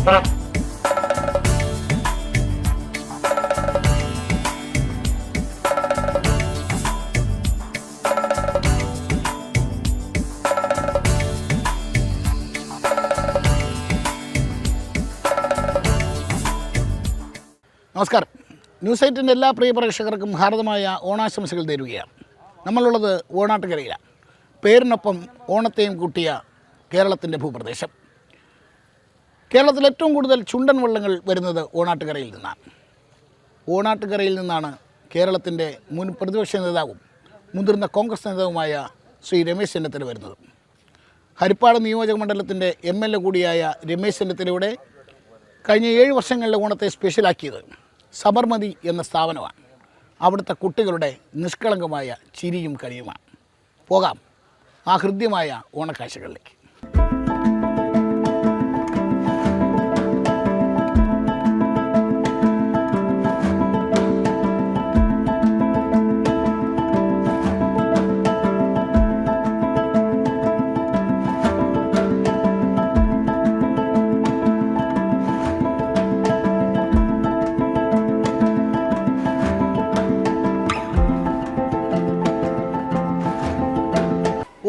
നമസ്കാരം. ന്യൂസ് 8-ൻ്റെ എല്ലാ പ്രിയ പ്രേക്ഷകർക്കും ഹാർദമായ ഓണാശംസകൾ തരുകയാണ്. നമ്മളുള്ളത് ഓണാട്ടുകരയിലാണ്. പേരിനൊപ്പം ഓണത്തെയും കൂട്ടിയ കേരളത്തിൻ്റെ ഭൂപ്രദേശം. കേരളത്തിൽ ഏറ്റവും കൂടുതൽ ചുണ്ടൻ വള്ളങ്ങൾ വരുന്നത് ഓണാട്ടുകരയിൽ നിന്നാണ്. ഓണാട്ടുകരയിൽ നിന്നാണ് കേരളത്തിൻ്റെ മുൻ പ്രതിപക്ഷ നേതാവും മുതിർന്ന കോൺഗ്രസ് നേതാവുമായ ശ്രീ രമേശ് ചെന്നിത്തല വരുന്നത്. ഹരിപ്പാട് നിയോജക മണ്ഡലത്തിൻ്റെ MLA കൂടിയായ രമേശ് ചെന്നിത്തലയുടെ കഴിഞ്ഞ 7 വർഷങ്ങളിലെ ഓണത്തെ സ്പെഷ്യലാക്കിയത് സബർമതി എന്ന സ്ഥാപനമാണ്. അവിടുത്തെ കുട്ടികളുടെ നിഷ്കളങ്കമായ ചിരിയും കളിയുമാണ്. പോകാം ആ ഹൃദ്യമായ ഓണക്കാഴ്ചകളിലേക്ക്.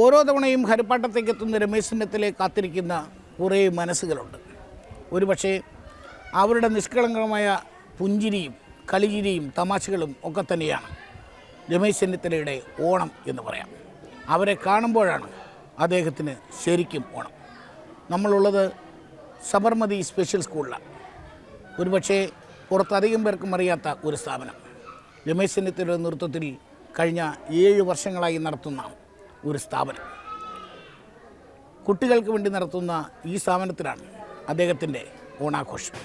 ഓരോ തവണയും ഹരിപ്പാട്ടത്തേക്ക് എത്തുന്ന രമേശ് ചെന്നിത്തലയെ കാത്തിരിക്കുന്ന കുറേ മനസ്സുകളുണ്ട്. ഒരുപക്ഷെ അവരുടെ നിഷ്കളങ്കമായ പുഞ്ചിരിയും കളിചിരിയും തമാശകളും ഒക്കെ തന്നെയാണ് രമേശ് ചെന്നിത്തലയുടെ ഓണം എന്ന് പറയാം. അവരെ കാണുമ്പോഴാണ് അദ്ദേഹത്തിന് ശരിക്കും ഓണം. നമ്മളുള്ളത് സബർമതി സ്പെഷ്യൽ സ്കൂളിലാണ്. ഒരുപക്ഷെ പുറത്തധികം പേർക്കും അറിയാത്ത ഒരു സ്ഥാപനം. രമേശ് ചെന്നിത്തലയുടെ നേതൃത്വത്തിൽ കഴിഞ്ഞ 7 വർഷങ്ങളായി നടത്തുന്ന ഒരു സ്ഥാപനം. കുട്ടികൾക്ക് വേണ്ടി നടത്തുന്ന ഈ സ്ഥാപനത്തിലാണ് അദ്ദേഹത്തിൻ്റെ ഓണാഘോഷം.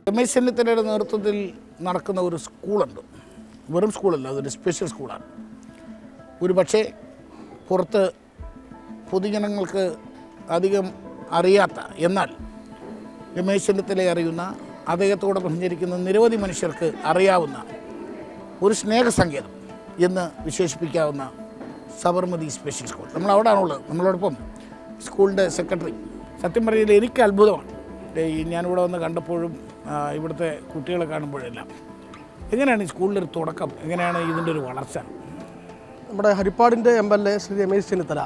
രമേശ് ചെന്നിത്തലയുടെ നേതൃത്വത്തിൽ നടക്കുന്ന ഒരു സ്കൂളുണ്ട്. വെറും സ്കൂളല്ല, അതൊരു സ്പെഷ്യൽ സ്കൂളാണ്. ഒരുപക്ഷെ പുറത്ത് പൊതുജനങ്ങൾക്ക് അധികം അറിയാത്ത, എന്നാൽ രമേശ് ചെന്നിത്തലയെ അറിയുന്ന, അദ്ദേഹത്തോടൊപ്പം സഞ്ചരിക്കുന്ന നിരവധി മനുഷ്യർക്ക് അറിയാവുന്ന ഒരു സ്നേഹസങ്കേതം എന്ന് വിശേഷിപ്പിക്കാവുന്ന സബർമതി സ്പെഷ്യൽ സ്കൂൾ. നമ്മളവിടെയാണുള്ളത്. നമ്മളോടൊപ്പം സ്കൂളിൻ്റെ സെക്രട്ടറി. സത്യം പറഞ്ഞാൽ എനിക്ക് അത്ഭുതമാണ് ഞാനിവിടെ വന്ന് കണ്ടപ്പോഴും ഇവിടുത്തെ കുട്ടികളെ കാണുമ്പോഴെല്ലാം. എങ്ങനെയാണ് ഈ സ്കൂളിലൊരു തുടക്കം, എങ്ങനെയാണ് ഇതിൻ്റെ ഒരു വളർച്ച? നമ്മുടെ ഹരിപ്പാടിൻ്റെ MLA ശ്രീ രമേശ് ചെന്നിത്തല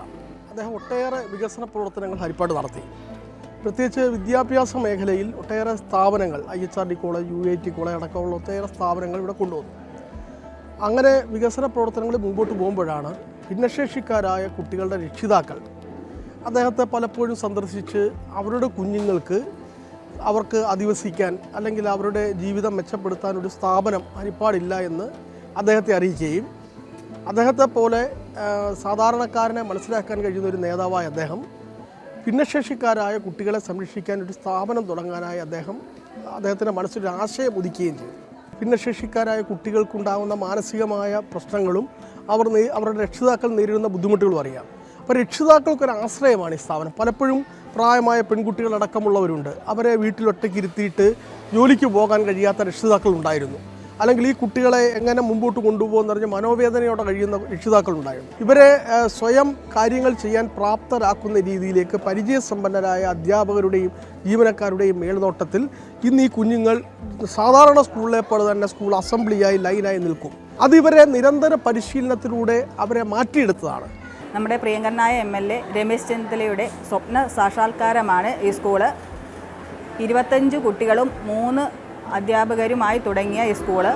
അദ്ദേഹം ഒട്ടേറെ വികസന പ്രവർത്തനങ്ങൾ ഹരിപ്പാട് നടത്തി. പ്രത്യേകിച്ച് വിദ്യാഭ്യാസ മേഖലയിൽ ഒട്ടേറെ സ്ഥാപനങ്ങൾ, IHRD കോളേജ്, UIT കോളേജ് അടക്കമുള്ള ഒട്ടേറെ സ്ഥാപനങ്ങൾ ഇവിടെ കൊണ്ടുവന്നു. അങ്ങനെ വികസന പ്രവർത്തനങ്ങൾ മുമ്പോട്ട് പോകുമ്പോഴാണ് ഭിന്നശേഷിക്കാരായ കുട്ടികളുടെ രക്ഷിതാക്കൾ അദ്ദേഹത്തെ പലപ്പോഴും സന്ദർശിച്ച് അവരുടെ കുഞ്ഞുങ്ങൾക്ക് അവർക്ക് അധിവസിക്കാൻ അല്ലെങ്കിൽ അവരുടെ ജീവിതം മെച്ചപ്പെടുത്താൻ ഒരു സ്ഥാപനം ഹരിപ്പാടില്ല എന്ന് അദ്ദേഹത്തെ അറിയിക്കുകയും അദ്ദേഹത്തെ പോലെ സാധാരണക്കാരനെ മനസ്സിലാക്കാൻ കഴിയുന്ന ഒരു നേതാവായ അദ്ദേഹം ഭിന്നശേഷിക്കാരായ കുട്ടികളെ സംരക്ഷിക്കാൻ ഒരു സ്ഥാപനം തുടങ്ങാനായി അദ്ദേഹത്തിൻ്റെ മനസ്സിലൊരു ആശയം ഉദിക്കുകയും ചെയ്തു. ഭിന്നശേഷിക്കാരായ കുട്ടികൾക്കുണ്ടാകുന്ന മാനസികമായ പ്രശ്നങ്ങളും അവരുടെ രക്ഷിതാക്കൾ നേരിടുന്ന ബുദ്ധിമുട്ടുകളും അറിയാം. അപ്പോൾ രക്ഷിതാക്കൾക്കൊരു ആശ്രയമാണ് ഈ സ്ഥാപനം. പലപ്പോഴും പ്രായമായ പെൺകുട്ടികളടക്കമുള്ളവരുണ്ട്. അവരെ വീട്ടിലൊറ്റയ്ക്ക് ഇരുത്തിയിട്ട് ജോലിക്ക് പോകാൻ കഴിയാത്ത രക്ഷിതാക്കളുണ്ടായിരുന്നു. അല്ലെങ്കിൽ ഈ കുട്ടികളെ എങ്ങനെ മുമ്പോട്ട് കൊണ്ടുപോകുമെന്ന് പറഞ്ഞ് മനോവേദനയോടെ കഴിയുന്ന രക്ഷിതാക്കളുണ്ടായിരുന്നു. ഇവരെ സ്വയം കാര്യങ്ങൾ ചെയ്യാൻ പ്രാപ്തരാക്കുന്ന രീതിയിലേക്ക് പരിചയസമ്പന്നരായ അധ്യാപകരുടെയും ജീവനക്കാരുടെയും മേൽനോട്ടത്തിൽ ഇന്ന് ഈ കുഞ്ഞുങ്ങൾ സാധാരണ സ്കൂളിലെ പോലെ തന്നെ സ്കൂൾ അസംബ്ലിയായി ലൈനായി നിൽക്കും. അതിവരെ നിരന്തര പരിശീലനത്തിലൂടെ അവരെ മാറ്റിയെടുത്തതാണ്. നമ്മുടെ പ്രിയങ്കരനായ MLA രമേശ് ചെന്നിത്തലയുടെ സ്വപ്ന സാക്ഷാത്കാരമാണ് ഈ സ്കൂള്. 25 കുട്ടികളും 3 അധ്യാപകരുമായി തുടങ്ങിയ ഈ സ്കൂള്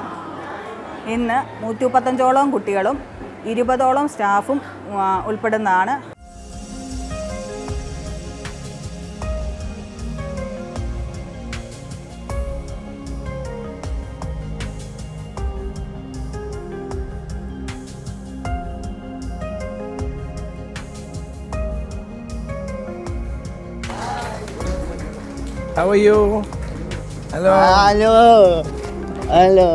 ഇന്ന് 135ഓളം കുട്ടികളും 20ഓളം സ്റ്റാഫും ഉൾപ്പെടുന്നതാണ്. How are you? Hello hello hello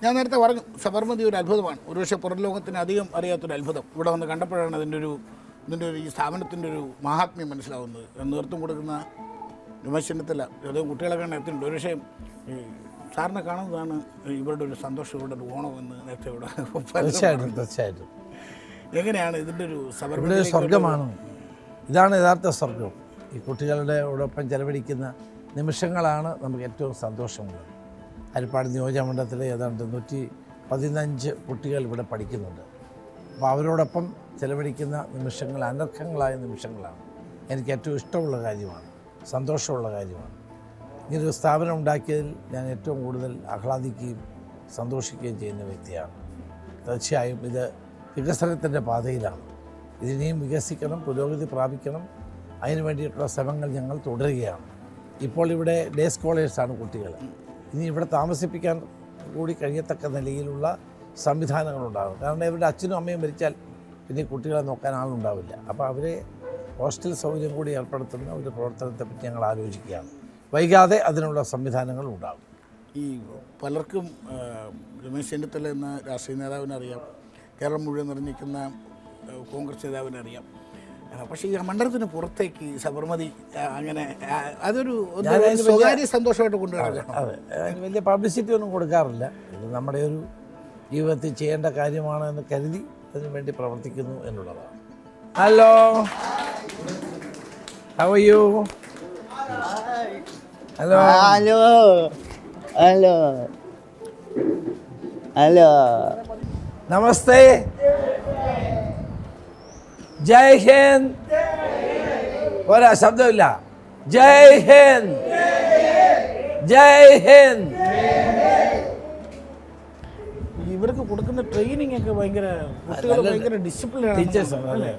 ഞാൻ നേരത്തെ പറഞ്ഞു സബർമതി ഒരു അത്ഭുതമാണ്. ഒരുപക്ഷെ പുറം ലോകത്തിന് അധികം അറിയാത്തൊരു അത്ഭുതം. ഇവിടെ വന്ന് കണ്ടപ്പോഴാണ് ഇതിൻ്റെ ഒരു ഈ സ്ഥാപനത്തിൻ്റെ ഒരു മഹാത്മ്യം മനസ്സിലാവുന്നത്. നേതൃത്വം കൊടുക്കുന്ന രമേശ് ചെന്നിത്തല അതേ കുട്ടികളൊക്കെ എത്തിയിട്ടുണ്ട്. ഒരുപക്ഷെ സാറിനെ കാണുന്നതാണ് ഇവരുടെ ഒരു സന്തോഷം, ഇവരുടെ ഒരു ഓണം എന്ന് നേരത്തെ ഇവിടെ തീർച്ചയായിട്ടും എങ്ങനെയാണ് ഇതിൻ്റെ ഒരു ഇവിടെ ഒരു സ്വർഗമാണ്. ഇതാണ് യഥാർത്ഥ സ്വർഗം. ഈ കുട്ടികളുടെ ഓടൊപ്പം ചെലവഴിക്കുന്ന നിമിഷങ്ങളാണ് നമുക്ക് ഏറ്റവും സന്തോഷമുള്ളത്. ഹരിപ്പാട് നിയോജകമണ്ഡലത്തിലെ ഏതാണ്ട് 115 കുട്ടികൾ ഇവിടെ പഠിക്കുന്നുണ്ട്. അപ്പോൾ അവരോടൊപ്പം ചെലവഴിക്കുന്ന നിമിഷങ്ങൾ അനർഘങ്ങളായ നിമിഷങ്ങളാണ്. എനിക്ക് ഏറ്റവും ഇഷ്ടമുള്ള കാര്യമാണ്, സന്തോഷമുള്ള കാര്യമാണ്. ഇങ്ങനൊരു സ്ഥാപനം ഉണ്ടാക്കിയതിൽ ഞാൻ ഏറ്റവും കൂടുതൽ ആഹ്ലാദിക്കുകയും സന്തോഷിക്കുകയും ചെയ്യുന്ന വ്യക്തിയാണ്. തീർച്ചയായും ഇത് വികസനത്തിൻ്റെ പാതയിലാണ്. ഇതിനെയും വികസിക്കണം, പുരോഗതി പ്രാപിക്കണം. അതിനു വേണ്ടിയിട്ടുള്ള ശ്രമങ്ങൾ ഞങ്ങൾ തുടരുകയാണ്. ഇപ്പോൾ ഇവിടെ ഡേ സ്കോളേഴ്സാണ് കുട്ടികൾ. ഇനി ഇവിടെ താമസിപ്പിക്കാൻ കൂടി കഴിയത്തക്ക നിലയിലുള്ള സംവിധാനങ്ങളുണ്ടാകും. കാരണം ഇവരുടെ അച്ഛനും അമ്മയും മരിച്ചാൽ പിന്നെ കുട്ടികളെ നോക്കാൻ ആളുണ്ടാവില്ല. അപ്പോൾ അവരെ ഹോസ്റ്റൽ സൗകര്യം കൂടി ഏർപ്പെടുത്തുന്ന ഒരു പ്രവർത്തനത്തെപ്പറ്റി ഞങ്ങൾ ആലോചിക്കുകയാണ്. വൈകാതെ അതിനുള്ള സംവിധാനങ്ങൾ ഉണ്ടാകും. ഈ പലർക്കും രമേശ് ചെന്നിത്തല എന്ന രാഷ്ട്രീയ നേതാവിനറിയാം, കേരളം മുഴുവൻ നിറഞ്ഞിരിക്കുന്ന കോൺഗ്രസ് നേതാവിനറിയാം. പക്ഷേ ഈ മണ്ഡലത്തിന് പുറത്തേക്ക് സബർമതി അങ്ങനെ അതൊരു സ്വകാര്യ സന്തോഷമായിട്ട് കൊണ്ടുവരാം. അതെ, അതിന് വലിയ പബ്ലിസിറ്റി ഒന്നും കൊടുക്കാറില്ല. ഇത് നമ്മുടെ ഒരു ജീവിതത്തിൽ ചെയ്യേണ്ട കാര്യമാണ് എന്ന് കരുതി അതിനു വേണ്ടി പ്രവർത്തിക്കുന്നു എന്നുള്ളതാണ്. Hello, how are you? Hello hello hello hello നമസ്തേ, ജയ് ഹിന്ദ്. പോരാ, ശബ്ദമില്ല. ജയ് ഹിന്ദ്, ജയ് ഹിന്ദ്. ഇവർക്ക് കൊടുക്കുന്ന ട്രെയിനിങ് ഒക്കെ ഭയങ്കര ഡിസിപ്ലിൻ ടീച്ചേഴ്സാണ് അല്ലേ?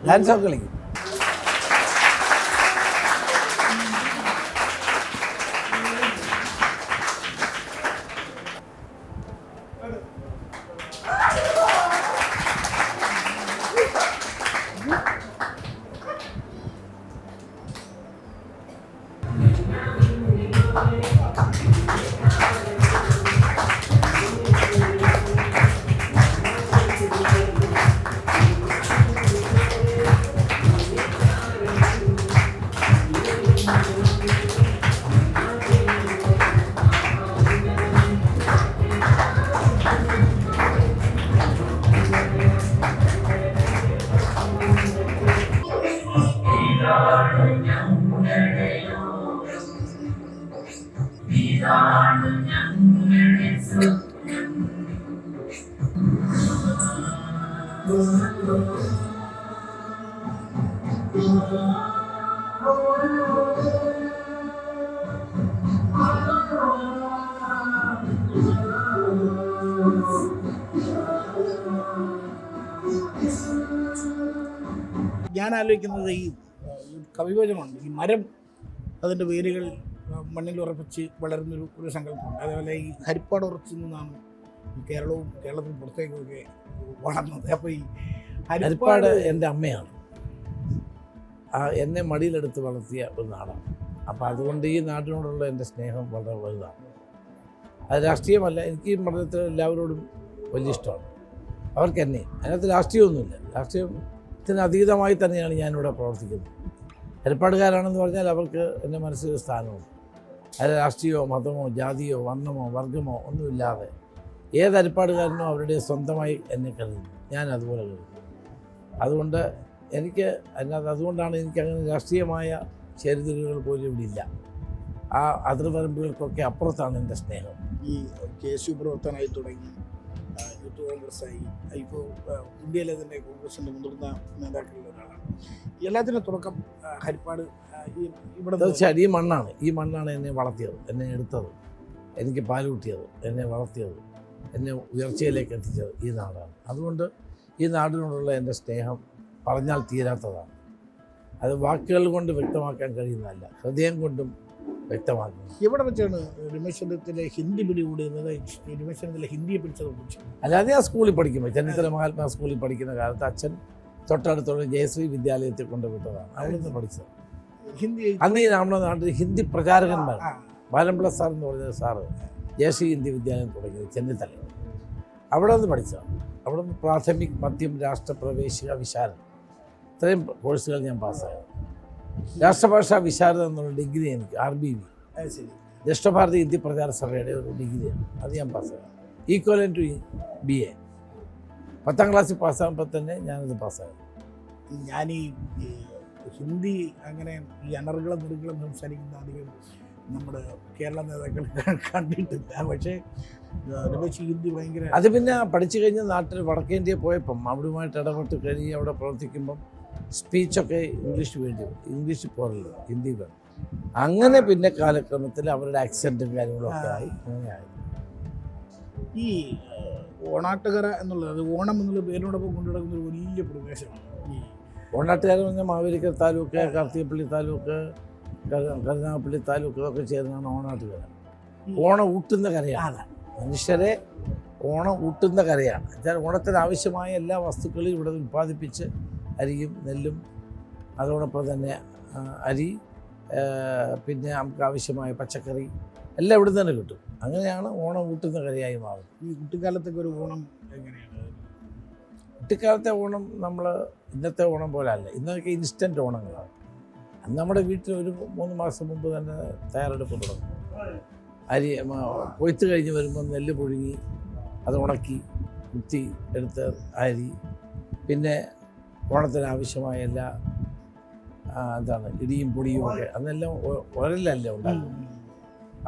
ഡാൻസ് ഒക്കെ കളിക്കും. ഞാൻ ആലോചിക്കുന്നത് ഈ കവിവചനമുണ്ട്. ഈ മരം അതിൻ്റെ വേരുകൾ മണ്ണിൽ ഉറപ്പിച്ച് വളരുന്നൊരു സങ്കല്പമുണ്ട്. അതേപോലെ ഈ ഹരിപ്പാട് ഉറച്ചു നിന്നാണ് കേരളവും കേരളത്തിന് പുറത്തേക്കൊക്കെ വളർന്നത്. അപ്പോൾ ഈ ഹരിപ്പാട് എൻ്റെ അമ്മയാണ്. എന്നെ മടിയിലെടുത്ത് വളർത്തിയ ഒരു നാടാണ്. അപ്പോൾ അതുകൊണ്ട് ഈ നാടിനോടുള്ള എൻ്റെ സ്നേഹം വളരെ വലുതാണ്. അത് രാഷ്ട്രീയമല്ല, എനിക്ക് ഈ മണ്ഡലത്തിൽ എല്ലാവരോടും വലിയ ഇഷ്ടമാണ്. അവർക്ക് എന്നെ, അതിനകത്ത് രാഷ്ട്രീയമൊന്നുമില്ല. രാഷ്ട്രീയത്തിന് അതീതമായി തന്നെയാണ് ഞാനിവിടെ പ്രവർത്തിക്കുന്നത്. ഹരിപ്പാടുകാരാണെന്ന് പറഞ്ഞാൽ അവർക്ക് എൻ്റെ മനസ്സിൽ സ്ഥാനമുണ്ട്. അത് രാഷ്ട്രീയമോ മതമോ ജാതിയോ വർണ്ണമോ വർഗമോ ഒന്നുമില്ലാതെ ഏത് ഹരിപ്പാടുകാരനോ അവരുടെ സ്വന്തമായി എന്നെ കരുതുന്നു. ഞാൻ അതുപോലെ കരുതുന്നു. അതുകൊണ്ട് എനിക്ക് അതുകൊണ്ടാണ് എനിക്കങ്ങനെ രാഷ്ട്രീയമായ ചേരിതിരിവുകൾ പോലും ഇവിടെ ഇല്ല. ആ അതിർവരമ്പുകൾക്കൊക്കെ അപ്പുറത്താണ് എൻ്റെ സ്നേഹം. ഈ KSU പ്രവർത്തനമായി തുടങ്ങി, യൂത്ത് കോൺഗ്രസ്സായി, ഇപ്പോൾ ഇന്ത്യയിലെ തന്നെ കോൺഗ്രസിൻ്റെ മുതിർന്ന നേതാക്കളിൽ ഒരാളാണ്. എല്ലാത്തിനും തുടക്കം ഹരിപ്പാട് ഇവിടെ. തീർച്ചയായും ഈ മണ്ണാണ് എന്നെ വളർത്തിയത്, എന്നെ എടുത്തത്, എനിക്ക് പാലുകൂട്ടിയത്, എന്നെ വളർത്തിയത്, എന്നെ ഉയർച്ചയിലേക്ക് എത്തിച്ചത് ഈ നാടാണ്. അതുകൊണ്ട് ഈ നാടിനോടുള്ള എൻ്റെ സ്നേഹം പറഞ്ഞാൽ തീരാത്തതാണ്. അത് വാക്കുകൾ കൊണ്ട് വ്യക്തമാക്കാൻ കഴിയുന്നതല്ല, ഹൃദയം കൊണ്ടും വ്യക്തമാക്കുന്നത്. എവിടെ വെച്ചാണ് രമേശ് ചെന്നിത്തല ഹിന്ദി പിടികൂടുന്നത്? രമേശ് ചെന്നിത്തല ഹിന്ദിയെ പിടിച്ചത് കുറിച്ച് അല്ലാതെ ആ സ്കൂളിൽ പഠിക്കുമ്പോൾ ചെന്നിത്തല മഹാത്മാ സ്കൂളിൽ പഠിക്കുന്ന കാലത്ത് അച്ഛൻ തൊട്ടടുത്തുള്ള ജയശ്രീ വിദ്യാലയത്തിൽ കൊണ്ടുവിട്ടതാണ്. അവിടുന്ന് പഠിച്ചത്. ഹിന്ദി അന്ന് ഈ നമ്മുടെ നാട്ടിൽ ഹിന്ദി പ്രചാരകന്മാർ ബാലംപിള്ള സാർ എന്ന് പറയുന്ന സാറ് ജയശ്രീ ഹിന്ദി വിദ്യാലയം തുടങ്ങിയത് ചെന്നിത്തല. അവിടെ നിന്ന് പഠിച്ചതാണ്. അവിടെ നിന്ന് പ്രാഥമിക്, മദ്യം, രാഷ്ട്രപ്രവേശിക, വിശാരദം ഇത്രയും കോഴ്സുകൾ ഞാൻ പാസ്സായത്. രാഷ്ട്രഭാഷാ വിശാരദം എന്നുള്ള ഡിഗ്രി എനിക്ക് RBV ശരി. ദക്ഷിണഭാരതി ഹിന്ദി പ്രചാര സഭയുടെ ഒരു ഡിഗ്രിയാണ്. അത് ഞാൻ പാസ്സായത്. ഈക്വലൻ ടു BA. 10ാം ക്ലാസ്സിൽ പാസ്സാകുമ്പോൾ തന്നെ ഞാനത് പാസ്സായത്. ഞാൻ ഈ ഹിന്ദി അങ്ങനെ ഈ അണറുകളും നെറുകളും സംസാരിക്കുന്ന അധികം നമ്മുടെ കേരള നേതാക്കൾ കണ്ടിട്ടില്ല. പക്ഷേ രമേശ് ഹിന്ദി ഭയങ്കര അത് പിന്നെ പഠിച്ചു കഴിഞ്ഞ് നാട്ടിൽ വടക്കേ ഇന്ത്യയിൽ പോയപ്പം അവിടുമായിട്ട് ഇടപെട്ട് കഴിഞ്ഞ് അവിടെ പ്രവർത്തിക്കുമ്പം സ്പീച്ചൊക്കെ ഇംഗ്ലീഷ് പോരല്ലോ, ഹിന്ദി വേണം. അങ്ങനെ പിന്നെ കാലക്രമത്തിൽ അവരുടെ ആക്സെൻറ്റും കാര്യങ്ങളൊക്കെ ആയി അങ്ങനെയായി. ഈ ഓണാട്ടുകര എന്നുള്ളത്, അത് ഓണം എന്നുള്ള പേരിനോടൊപ്പം കൊണ്ടുനടക്കുന്ന ഒരു വലിയ പ്രദേശമാണ്. ഈ ഓണാട്ടുകാരെന്ന് പറഞ്ഞാൽ മാവേലിക്കര താലൂക്ക്, കാർത്തികപ്പള്ളി താലൂക്ക്, കരുനാഗപ്പള്ളി താലൂക്ക് ഇതൊക്കെ ചേർന്നാണ് ഓണാട്ടുകര. ഓണം ഊട്ടുന്ന കരയാണ്. മനുഷ്യരെ ഓണം ഊട്ടുന്ന കരയാണ്. എന്നാൽ ഓണത്തിന് ആവശ്യമായ എല്ലാ വസ്തുക്കളും ഇവിടെ ഉൽപ്പാദിപ്പിച്ച് അരിയും നെല്ലും അതോടൊപ്പം തന്നെ അരി, പിന്നെ നമുക്ക് ആവശ്യമായ പച്ചക്കറി എല്ലാം ഇവിടെ തന്നെ കിട്ടും. അങ്ങനെയാണ് ഓണം ഊട്ടുന്ന കരയായി മാറുന്നത്. ഈ കുട്ടിക്കാലത്തൊക്കെ ഒരു ഓണം എങ്ങനെയാണ്? കുട്ടിക്കാലത്തെ ഓണം നമ്മൾ ഇന്നത്തെ ഓണം പോലെ അല്ല. ഇന്നൊക്കെ ഇൻസ്റ്റൻറ്റ് ഓണങ്ങളാണ്. അന്ന് നമ്മുടെ വീട്ടിൽ ഒരു 3 മാസം മുമ്പ് തന്നെ തയ്യാറെടുപ്പ് തുടങ്ങും. അരി കൊയ്ത്ത് കഴിഞ്ഞ് വരുമ്പോൾ നെല്ല് പുഴുങ്ങി അത് ഉണക്കി കുത്തി എടുത്ത് അരി, പിന്നെ ഓണത്തിന് ആവശ്യമായ എല്ലാ ഇടിയും പൊടിയും ഒക്കെ അതെല്ലാം ഒരലല്ലേ ഉണ്ടാകും.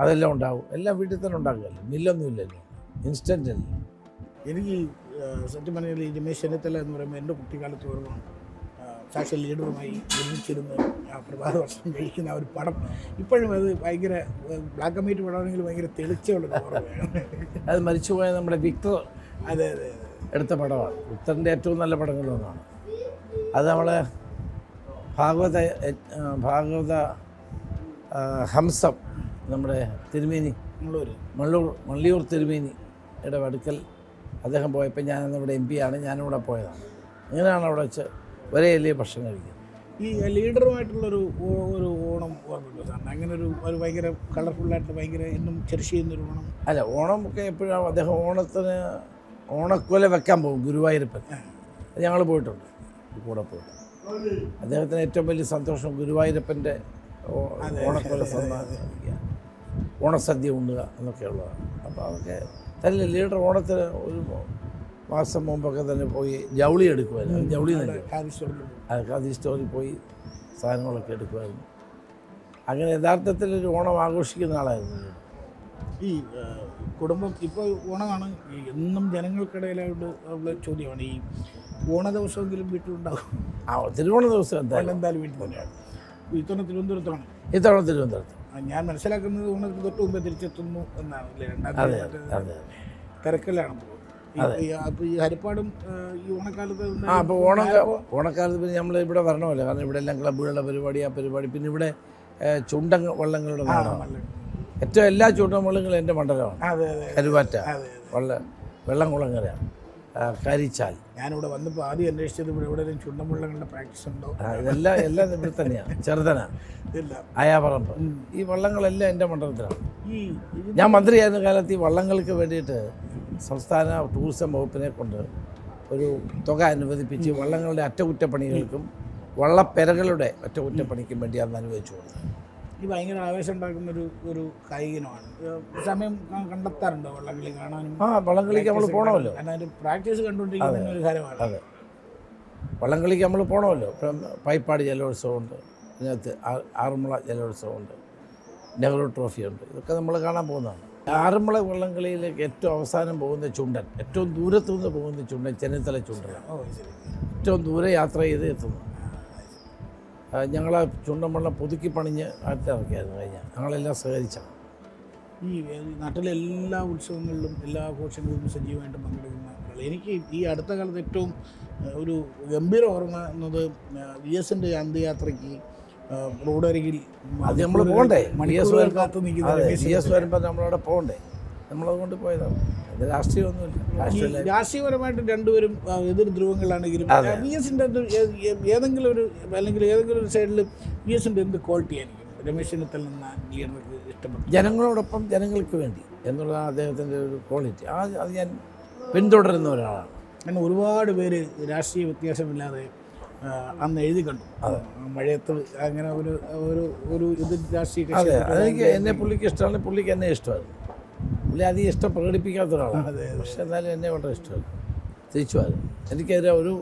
അതെല്ലാം ഉണ്ടാവും. എല്ലാം വീട്ടിൽ തന്നെ ഉണ്ടാകുമല്ലോ, മില്ലൊന്നുമില്ലല്ലോ, ഇൻസ്റ്റൻ്റ് അല്ലേ. എനിക്ക് സത്യം പറഞ്ഞാൽ ഈ രമേശ് ചെന്നിത്തല എന്ന് പറയുമ്പോൾ എൻ്റെ കുട്ടിക്കാലത്ത് ഓർമ്മ സാക്ഷി ലീഡറുമായി ഒരുമിച്ചിരുന്ന് പ്രഭാത ഭക്ഷണം കഴിക്കുന്ന ഒരു പടം ഇപ്പോഴും അത് ഭയങ്കര ബ്ലാക്ക് ആൻഡ് വൈറ്റ് പടമാണെങ്കിൽ ഭയങ്കര തെളിച്ചുള്ള ഓർമ്മയാണ്. അത് മരിച്ചുപോയ നമ്മുടെ വിക്ടർ അതെ അതെ എടുത്ത പടമാണ്. വിക്ടറിൻ്റെ ഏറ്റവും നല്ല പടങ്ങളിലൊന്നാണ് അത്. നമ്മളെ ഭാഗവത ഹംസം നമ്മുടെ തിരുമേനി മള്ളിയൂർ തിരുമേനിയുടെ അടുക്കൽ അദ്ദേഹം പോയപ്പോൾ ഞാനന്ന് ഇവിടെ MP ആണ്, ഞാനിവിടെ പോയതാണ്. അങ്ങനെയാണ് അവിടെ വെച്ച് ഒരേ വലിയ ഭക്ഷണം കഴിക്കുന്നത്. ഈ ലീഡറുമായിട്ടുള്ളൊരു ഓണം ഓർമ്മയുണ്ടോ സാറിന്? അങ്ങനെ ഒരു ഭയങ്കര കളർഫുള്ളായിട്ട് ഭയങ്കര എന്നും ചർച്ച ചെയ്യുന്നൊരു ഓണം. അല്ല, ഓണം ഒക്കെ എപ്പോഴാണ് അദ്ദേഹം ഓണത്തിന് ഓണക്കൊല വെക്കാൻ പോകും ഗുരുവായൂരപ്പൻ. അത് ഞങ്ങൾ പോയിട്ടുണ്ട്, കൂടെ പോയിട്ട്. അദ്ദേഹത്തിന് ഏറ്റവും വലിയ സന്തോഷം ഗുരുവായൂരപ്പൻ്റെ ഓണക്കൊല ഓണസദ്യ ഉണ്ണുക എന്നൊക്കെയുള്ളതാണ്. അപ്പോൾ അതൊക്കെ തന്നെ ലീഡർ ഓണത്തിന് ഒരു മാസം മുമ്പൊക്കെ തന്നെ പോയി ജൗളി എടുക്കുമായിരുന്നു. ജൗളി തന്നെ ഖാദി സ്റ്റോറിൽ പോയി സാധനങ്ങളൊക്കെ എടുക്കുമായിരുന്നു. അങ്ങനെ യഥാർത്ഥത്തിൽ ഒരു ഓണം ആഘോഷിക്കുന്ന ആളായിരുന്നു. ഈ കുടുംബം ഇപ്പോൾ ഓണമാണ്, എന്നും ജനങ്ങൾക്കിടയിലായിട്ട് ഉള്ള ചോദ്യമാണ്. ഈ ഓണ ദിവസമെങ്കിലും വീട്ടിലുണ്ടാകും? തിരുവോണ ദിവസം എന്തായാലും വീട്ടിൽ തന്നെയാണ്. ഇത്തവണ തിരുവനന്തപുരത്താണ്. ഇത്തവണ തിരുവനന്തപുരത്ത് ഞാൻ മനസ്സിലാക്കുന്നത് ഓണത്തിന് തൊട്ട് മുമ്പേ തിരിച്ചെത്തുന്നു എന്നാണ്. അതെ തിരക്കിലാണ്. അപ്പോൾ ഈ ഹരിപ്പാടും ഈ ഓണക്കാലത്ത് അപ്പോൾ ഓണക്കാലത്ത് പിന്നെ നമ്മൾ ഇവിടെ വരണമല്ലോ. കാരണം ഇവിടെ എല്ലാം ക്ലബ്ബുകളുടെ പരിപാടി, ആ പരിപാടി. പിന്നെ ഇവിടെ വള്ളങ്ങളുടെ നാടാണ്. ഏറ്റവും എല്ലാ ചൂണ്ടൻ വള്ളങ്ങളും എൻ്റെ മണ്ഡലമാണ്. കരുവാറ്റ, വെള്ളംകുളങ്ങര, കരിച്ചാൽ. ഞാനിവിടെ വന്നപ്പോൾ ആദ്യം അന്വേഷിച്ചത് ഇവിടെ ചുണ്ടൻവള്ളങ്ങളുടെ പ്രാക്ടീസ് ഉണ്ടോ? എല്ലാം ഇവിടെ തന്നെയാണ്. ചെറുതന, ആയാപറമ്പ്, ഈ വള്ളങ്ങളെല്ലാം എൻ്റെ മണ്ഡലത്തിലാണ്. ഞാൻ മന്ത്രിയായിരുന്ന കാലത്ത് ഈ വള്ളങ്ങൾക്ക് വേണ്ടിയിട്ട് സംസ്ഥാന ടൂറിസം വകുപ്പിനെ കൊണ്ട് ഒരു തുക അനുവദിപ്പിച്ച് വള്ളങ്ങളുടെ അറ്റകുറ്റപ്പണികൾക്കും വള്ളപ്പെരകളുടെ അറ്റകുറ്റപ്പണിക്കും വേണ്ടി അന്ന് അനുവദിച്ചു കൊടുത്തു. ഈ ഭയങ്കര ആവേശം ഉണ്ടാക്കുന്ന ഒരു കായികമാണ്. സമയം കണ്ടെത്താറുണ്ടോ വള്ളംകളി കാണാനും? വള്ളംകളിക്ക് നമ്മൾ പോകണമല്ലോ. അതിൻ്റെ പ്രാക്ടീസ് കണ്ടുകൊണ്ടിരിക്കുന്ന ഒരു കാര്യമാണ്. അതെ, വള്ളംകളിക്ക് നമ്മൾ പോകണമല്ലോ. ഇപ്പം പൈപ്പാടി ജലോത്സവമുണ്ട്, ഇതിനകത്ത് ആറന്മുള ജലോത്സവമുണ്ട്, നെഹ്റു ട്രോഫിയുണ്ട്. ഇതൊക്കെ നമ്മൾ കാണാൻ പോകുന്നതാണ്. ആറന്മുള വള്ളംകളിയിലേക്ക് ഏറ്റവും അവസാനം പോകുന്ന ചുണ്ടൻ, ഏറ്റവും ദൂരത്തു നിന്ന് പോകുന്ന ചുണ്ടൻ ചെന്നിത്തല ചുണ്ടനാണ്. ഏറ്റവും ദൂരെ യാത്ര ചെയ്ത് എത്തുന്നു. ഞങ്ങൾ ചുണ്ടൻ വള്ളം പുതുക്കി പണിഞ്ഞ് അടുത്തിറക്കിയായിരുന്നു കഴിഞ്ഞാൽ. ഞങ്ങളെല്ലാം സഹകരിച്ചാണ്. ഈ നാട്ടിലെ എല്ലാ ഉത്സവങ്ങളിലും എല്ലാ ആഘോഷങ്ങളിലും സജീവമായിട്ട് പങ്കെടുക്കുന്ന ആളുകൾ. എനിക്ക് ഈ അടുത്ത കാലത്ത് ഏറ്റവും ഒരു ഗംഭീര ഓർമ്മ എന്നത് VS-ൻ്റെ അന്ത്യയാത്രയ്ക്ക് റോഡരികിൽ അത് നമ്മൾ പോകണ്ടേ? മണിക്കൂറുകൾ കാത്തു നിൽക്കുന്ന CS വരുമ്പോൾ നമ്മളവിടെ പോകണ്ടേ? നമ്മളതുകൊണ്ട് പോയതാണ്. അത് രാഷ്ട്രീയമൊന്നുമില്ല. രാഷ്ട്രീയ രാഷ്ട്രീയപരമായിട്ട് രണ്ടുപേരും എതിർ ധ്രുവങ്ങളാണെങ്കിലും VSന്റെ ഏതെങ്കിലും ഒരു അല്ലെങ്കിൽ ഏതെങ്കിലും ഒരു സൈഡിൽ VSന്റെ എന്ത് ക്വാളിറ്റി ആയിരിക്കും രമേശ് ചെന്നിത്തല എന്ന ലീഡർക്ക് ഇഷ്ടപ്പെട്ടു? ജനങ്ങളോടൊപ്പം ജനങ്ങൾക്ക് വേണ്ടി എന്നുള്ളതാണ് അദ്ദേഹത്തിൻ്റെ ഒരു ക്വാളിറ്റി. അത് ഞാൻ പിന്തുടരുന്ന ഒരാളാണ്. അങ്ങനെ ഒരുപാട് പേര് രാഷ്ട്രീയ വ്യത്യാസമില്ലാതെ അന്ന് എഴുതി കണ്ടു. മഴയത്ത് അങ്ങനെ ഒരു ഒരു ഒരു ഇത് രാഷ്ട്രീയ അതെ, അതെനിക്ക് എന്നെ പുള്ളിക്ക് ഇഷ്ടമാണ്, പുള്ളിക്ക് എന്നെ ഇഷ്ടമാണ്. പുള്ളി അധികം ഇഷ്ടം പ്രകടിപ്പിക്കാത്ത ഒരാളാണ്, പക്ഷെ എന്നാലും എന്നെ വളരെ ഇഷ്ടമാണ്. തിരിച്ചുമായിരുന്നു എനിക്കെതിരെ ഒരു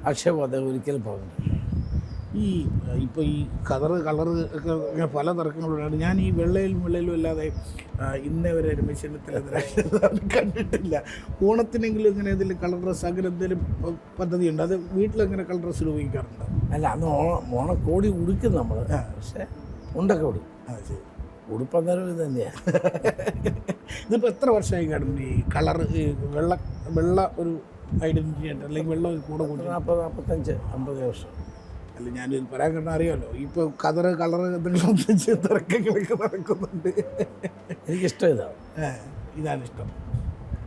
ആക്ഷേപം അദ്ദേഹം ഒരിക്കലും പറഞ്ഞിട്ടില്ല. ഇപ്പോൾ ഈ കളറ് ഒക്കെ ഇങ്ങനെ പല തർക്കങ്ങളുണ്ടാണ്. ഞാൻ ഈ വെള്ളയിലും അല്ലാതെ ഇന്നേ വരെ രമേശ് ചെന്നിത്തല കണ്ടിട്ടില്ല. ഓണത്തിനെങ്കിലും ഇങ്ങനെ എന്തെങ്കിലും കളർ ഡ്രസ്സ് അങ്ങനെ എന്തെങ്കിലും പദ്ധതിയുണ്ട്? അത് വീട്ടിലങ്ങനെ കളർ ഡ്രസ്സിൽ ഉപയോഗിക്കാറുണ്ട്? അല്ല, അന്ന് ഓണക്കോടി ഉടുക്കും നമ്മൾ, പക്ഷേ ഉണ്ടൊക്കെ ഉടുക്കും. ശരി. ഉടുപ്പന്നേരം ഇത് തന്നെയാണ്. ഇതിപ്പോൾ എത്ര വർഷമായി കാണും ഈ കളർ വെള്ള ഒരു ഐഡൻറ്റിറ്റി ആയിട്ട് അല്ലെങ്കിൽ വെള്ളം കൂടെ കൂടി? 40, 45, 50 വർഷം. അല്ല, ഞാനിത് പറയാൻ കാരണം അറിയാമല്ലോ, ഇപ്പോൾ കളർ എന്തെങ്കിലും ഒന്നിച്ച് തിരക്കങ്ങളൊക്കെ നടക്കുന്നുണ്ട്. എനിക്കിഷ്ടം ഇതാണ്. ഇതാണ് ഇഷ്ടം.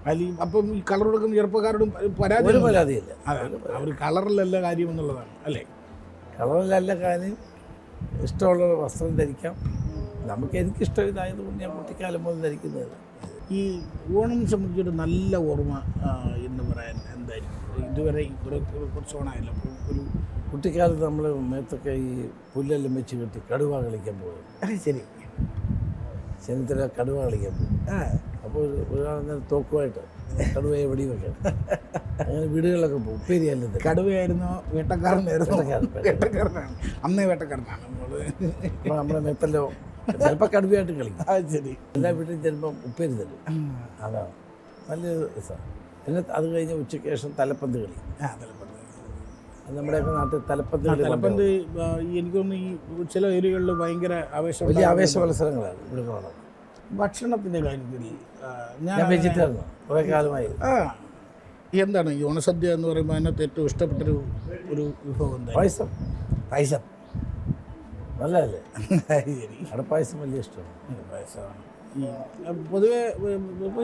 അല്ലെങ്കിൽ അപ്പം ഈ കളർ കൊടുക്കുന്ന ചെറുപ്പക്കാരോടും ഒരു പരാതിയില്ല. അതാണ് അവർ കളറിലല്ല കാര്യം എന്നുള്ളതാണ് അല്ലേ? കളറിലല്ല കാര്യം, ഇഷ്ടമുള്ള വസ്ത്രം ധരിക്കാം. എനിക്കിഷ്ടം ഇതായതുകൊണ്ട് ഞാൻ കുട്ടിക്കാലം മുതൽ ധരിക്കുന്നത്. ഈ ഓണം സംബന്ധിച്ചൊരു നല്ല ഓർമ്മ എന്ന് പറയാൻ എന്തായിരിക്കും? ഇതുവരെ കുറച്ച് ഓണമായല്ലോ, അപ്പോൾ ഒരു കുട്ടിക്കാലത്ത് നമ്മൾ മേത്തൊക്കെ ഈ പുല്ലെല്ലാം വെച്ച് കെട്ടി കടുവ കളിക്കാൻ പോകും. ശരി, ചെന്നിത്തല കടുവ കളിക്കാൻ പോകും. അപ്പോൾ ഒരാൾ തോക്കുമായിട്ട് കടുവയെ വെടി വെക്കണം. അങ്ങനെ വീടുകളിലൊക്കെ പോകും. ഉപ്പേരിയല്ലത്. കടുവയായിരുന്നോ വേട്ടക്കാരനായിരുന്നു? വേട്ടക്കാരനാണ്, അന്നേ വേട്ടക്കാരനാണ്. അപ്പോൾ നമ്മുടെ മേത്തല്ലോ ചിലപ്പോൾ കടുവയായിട്ട് കളിക്കും. ശരി. എല്ലാ വീട്ടിലും ചിലപ്പം ഉപ്പേരി തരും. അതാണ് നല്ലൊരു രസമാണ്. പിന്നെ അത് കഴിഞ്ഞ് ഉച്ചയ്ക്ക് ശേഷം തലപ്പന്ത് കളി. നമ്മുടെയൊക്കെ നാട്ടിൽ തലപ്പന്ത് എനിക്കൊന്ന് ഈ ചില ഏരിയകളിൽ ഭയങ്കര വലിയ ആവേശ മത്സരങ്ങളാണ് ഇവിടെ കാണാം. ഭക്ഷണത്തിൻ്റെ കാര്യത്തിൽ ഞാൻ വെജിറ്റേറിയനാണ് കുറേ കാലമായി. എന്താണ് ഈ ഓണസദ്യ എന്ന് പറയുമ്പോൾ അതിനകത്ത് ഏറ്റവും ഇഷ്ടപ്പെട്ടൊരു വിഭവം എന്താ? പായസം നല്ലതല്ലേ? അടപ്പായസം വലിയ ഇഷ്ടമാണ്. പായസമാണ്. ഈ പൊതുവെ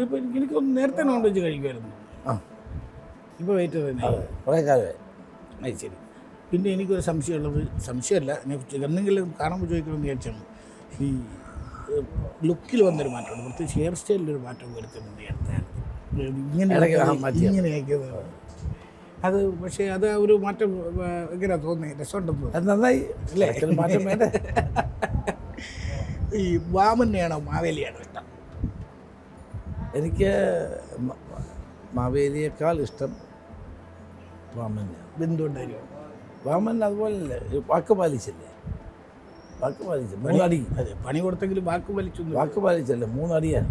ഇപ്പോൾ എനിക്കൊന്ന് നേരത്തെ നോൺ വെജ് കഴിക്കുമായിരുന്നു. ഇപ്പോൾ വെയിറ്റ് തന്നെ കുറേ കാലമായി. ശരി. പിന്നെ എനിക്കൊരു സംശയമല്ല, ഞാൻ എന്തെങ്കിലും കാണുമ്പോൾ ചോദിക്കണമെന്ന് വിചാരിച്ചാണ്. ഈ ലുക്കിൽ വന്നൊരു മാറ്റമുണ്ട്, പ്രത്യേകിച്ച് ഹെയർ സ്റ്റൈലിലൊരു മാറ്റം വരുത്തുന്നുണ്ട് ഇങ്ങനെയൊക്കെ. അത് പക്ഷേ അത് ഒരു മാറ്റം എങ്ങനെയാണ് തോന്നുന്നത്? രസമുണ്ടെന്ന് അത് നന്നായി അല്ലേ? മാറ്റം വേണ്ട. ഈ വാമനെയാണോ മാവേലിയാണോ ഇഷ്ടം? എനിക്ക് മാവേലിയേക്കാൾ ഇഷ്ടം വാമനെയാണ്. എന്തുകൊണ്ടായിരിക്കും? വാമൻ അതുപോലല്ലേ, വാക്ക് പാലിച്ചില്ലേ? വാക്ക് പാലിച്ചു 3 അടി. അതെ, പണി കൊടുത്തെങ്കിലും വാക്ക് പാലിച്ചല്ലേ? 3 അടിയാണ്.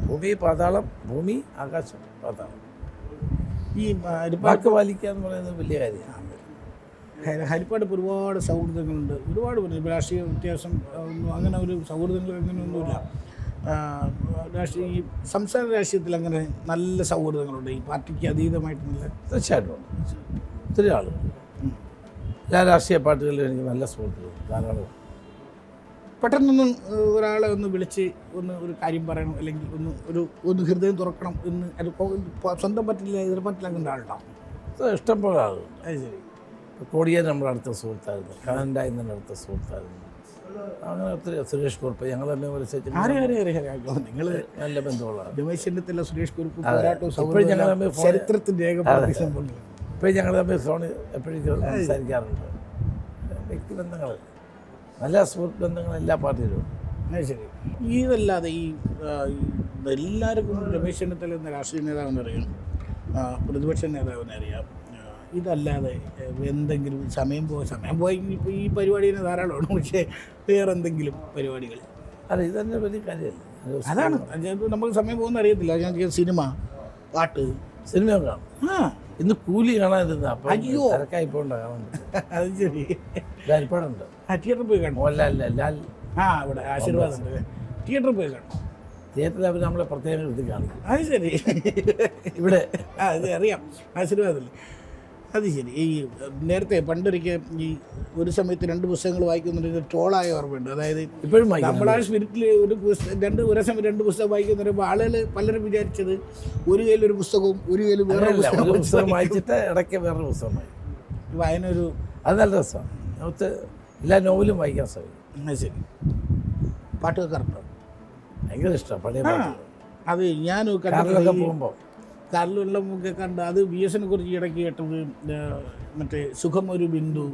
ഭൂമി പാതാളം, ഭൂമി ആകാശം പാതാളം. ഈ വാക്ക് പാലിക്കുക എന്ന് പറയുന്നത് വലിയ കാര്യമാണ്. ഹരിപ്പാട് ഒരുപാട് സൗഹൃദങ്ങളുണ്ട്. ഒരുപാട് രാഷ്ട്രീയ വ്യത്യാസം ഒന്നും അങ്ങനെ ഒരു സൗഹൃദങ്ങൾ അങ്ങനെയൊന്നുമില്ല. ഈ സംസ്ഥാന രാഷ്ട്രീയത്തിൽ അങ്ങനെ നല്ല സൗഹൃദങ്ങളുണ്ട് ഈ പാർട്ടിക്ക് അതീതമായിട്ടുള്ള? തീർച്ചയായിട്ടും ഒത്തിരി ആളുകൾ. എല്ലാ രാഷ്ട്രീയ പാർട്ടികളിലും എനിക്ക് നല്ല സുഹൃത്തുക്കൾ ധാരാളം. പെട്ടെന്നൊന്നും ഒരാളെ ഒന്ന് വിളിച്ച് ഒരു കാര്യം പറയണം അല്ലെങ്കിൽ ഒന്ന് ഹൃദയം തുറക്കണം എന്ന് സ്വന്തം പറ്റില്ല, എതിർ പറ്റില്ല അങ്ങനെ ആളുണ്ടാവും. ഇഷ്ടം പോലെ ആളുകൾ. അത് ശരി. കോടിയേരി നമ്മുടെ അടുത്ത സുഹൃത്തായിരുന്നു, കനൻഡായി എൻ്റെ അടുത്ത സുഹൃത്തായിരുന്നു. അങ്ങനെ ഒത്തിരി. സുരേഷ് കുറുപ്പ് ഞങ്ങൾ തന്നെ മത്സരിച്ചു. നിങ്ങൾ നല്ല ബന്ധമുള്ളതാണ്. രമേശ് ചെന്നിത്തല, സുരേഷ് കുറുപ്പ് ചരിത്രത്തിൻ്റെ ഇപ്പോഴും ഞങ്ങൾ തമ്മിൽ ഫോണിൽ എപ്പോഴും സംസാരിക്കാറുണ്ട്. വ്യക്തിബന്ധങ്ങൾ, നല്ല സുഹൃത്ത് ബന്ധങ്ങൾ എല്ലാ പാർട്ടിയിലും. ശരി. ഇതല്ലാതെ ഈ എല്ലാവർക്കും രമേശ് ചെന്നിത്തല എന്ന രാഷ്ട്രീയ നേതാവിനറിയാം, പ്രതിപക്ഷ നേതാവിനറിയാം. ഇതല്ലാതെ എന്തെങ്കിലും സമയം പോയി ഇപ്പോൾ ഈ പരിപാടിന് ധാരാളമാണ്, പക്ഷേ വേറെ എന്തെങ്കിലും പരിപാടികൾ? അല്ല, ഇതന്നെ വലിയ കാര്യമല്ല. അതാണ് നമുക്ക് സമയം പോകുന്ന അറിയത്തില്ല. ഞാൻ സിനിമ, പാട്ട്, സിനിമ കാണും. ഇന്ന് കൂലി കാണാനിരുന്ന അപ്പം അയ്യോ തിരക്കായി പോകണ്ട കാണാൻ. അത് ശരി. ഹരിപ്പാടുണ്ട്. തിയേറ്ററിൽ പോയി കാണും. ലാൽ ഇവിടെ ആശീർവാദമുണ്ട്. തിയേറ്ററിൽ പോയി കാണും. തിയേറ്ററിൽ അവർ നമ്മളെ പ്രത്യേകം എടുത്ത് കാണിക്കും. അത് ശരി. ഇവിടെ ഇത് അറിയാം, ആശീർവാദമല്ലേ? അത് ശരി. ഈ നേരത്തെ പണ്ടൊരിക്കൽ ഈ ഒരു സമയത്ത് 2 പുസ്തകങ്ങൾ വായിക്കുന്നൊരു ട്രോളായ ഓർമ്മയുണ്ട്. അതായത് ഇപ്പോഴും വായിക്കും. നമ്മളാ സ്പിരിറ്റിൽ ഒരു ഒരേ സമയം 2 പുസ്തകം വായിക്കുന്ന പറയുമ്പോൾ ആളുകൾ പലരും വിചാരിച്ചത് ഒരു കയ്യിലൊരു പുസ്തകവും ഒരു കയ്യിൽ വേറെ ഒരു പുസ്തകം പുസ്തകം വായിച്ചിട്ട് ഇടയ്ക്ക് വേറൊരു പുസ്തകം വായിക്കും. വായന ഒരു അത് നല്ല രസമാണ്. നമുക്ക് എല്ലാ നോവലും വായിക്കാൻ സാധിക്കും. ശരി. പാട്ട് കേൾക്കാറുണ്ടോ? ഭയങ്കര ഇഷ്ടമാണ് പഴയ പാട്ട്. അത് ഞാൻ കാറിലൊക്കെ പോകുമ്പോൾ കാറിലുള്ള കണ്ട് അത് VS-നെ കുറിച്ച് ഇടയ്ക്ക് കേട്ടത് മറ്റേ സുഖമൊരു ബിന്ദു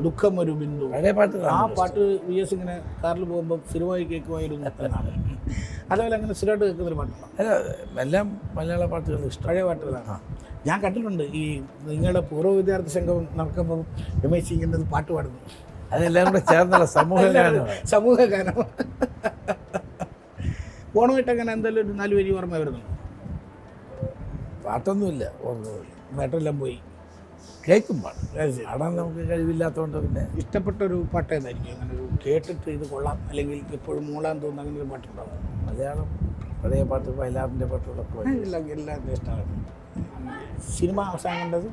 ദുഃഖമൊരു ബിന്ദു. പഴയ പാട്ട് ആ പാട്ട് VS ഇങ്ങനെ കാറിൽ പോകുമ്പോൾ സ്ഥിരമായി കേൾക്കുമായിരുന്നു എന്നാണ്. അതുപോലെ അങ്ങനെ സ്ഥിരമായിട്ട് കേൾക്കുന്നൊരു പാട്ടുണ്ടോ? എല്ലാം മലയാള പാട്ടുകൾ ഇഷ്ടം. പഴയ പാട്ടുകളാണ്. ഞാൻ കണ്ടിട്ടുണ്ട് ഈ നിങ്ങളുടെ പൂർവ്വ വിദ്യാർത്ഥി സംഘം നടക്കുമ്പോൾ രമേശ് ഇങ്ങനെ പാട്ട് പാടുന്നു. അതെല്ലാം കൂടെ ചേർന്നുള്ള സമൂഹ ഗാനം. ഓണമായിട്ട് അങ്ങനെ എന്തായാലും ഒരു 4 വരി ഓർമ്മ വരുന്നുണ്ട്. പാട്ടൊന്നുമില്ല, ഓർമ്മയില്ല. പാട്ടെല്ലാം പോയി കേൾക്കും പാട്ട്. പാടാൻ നമുക്ക് കഴിവില്ലാത്തതുകൊണ്ട് പിന്നെ ഇഷ്ടപ്പെട്ടൊരു പാട്ട് ഏതായിരിക്കും? അങ്ങനെ ഒരു കേട്ടിട്ട് ഇത് കൊള്ളാം അല്ലെങ്കിൽ എപ്പോഴും മൂളാൻ തോന്നുന്ന അങ്ങനെ ഒരു പാട്ടുണ്ടാവും? മലയാളം പഴയ പാട്ട് വയലാറിൻ്റെ പാട്ടുകളൊക്കെ എല്ലാം ഇഷ്ടമാണ്. സിനിമ അവസാനം കണ്ടത്?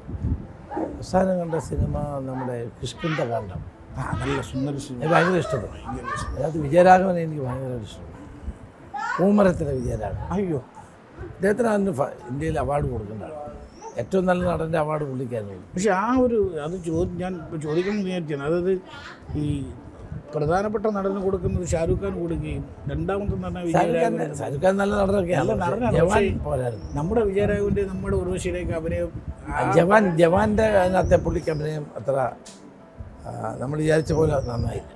അവസാനം കണ്ട സിനിമ നമ്മുടെ കിഷ്കിന്ധകാണ്ഡം. നല്ല സുന്ദര സിനിമ. എനിക്ക് ഭയങ്കര ഇഷ്ടപ്പെട്ടു. അതിനകത്ത് വിജയരാഘവനെ എനിക്ക് ഭയങ്കര ഇഷ്ടപ്പെട്ടു. പൂമരത്തിലെ വിജയരാഘവൻ. അയ്യോ, അദ്ദേഹത്തിന് അതിന് ഇന്ത്യയിൽ അവാർഡ് കൊടുക്കുന്നതാണ്. ഏറ്റവും നല്ല നടൻ്റെ അവാർഡ് പുള്ളിക്കായിരുന്നു. പക്ഷെ ആ ഒരു അത് ഞാൻ ചോദിക്കണം എന്ന് വിചാരിച്ചാണ്. അതായത് ഈ പ്രധാനപ്പെട്ട നടന് കൊടുക്കുന്നത് ഷാരൂഖ് ഖാൻ കൊടുക്കുകയും രണ്ടാമത്തെ നടന വിജയരാഘവൻ. ഷാരൂഖ് ഖാൻ നല്ല നടനൊക്കെയാണ്. ജവാൻ പോരായിരുന്നു. നമ്മുടെ വിജയരാഘവൻ്റെ നമ്മുടെ ഉർവശിയിലേക്ക് അഭിനയം ജവാൻ്റെ അതിനകത്തെ പുള്ളിക്ക് അഭിനയം അത്ര നമ്മൾ വിചാരിച്ച പോലെ നന്നായില്ല.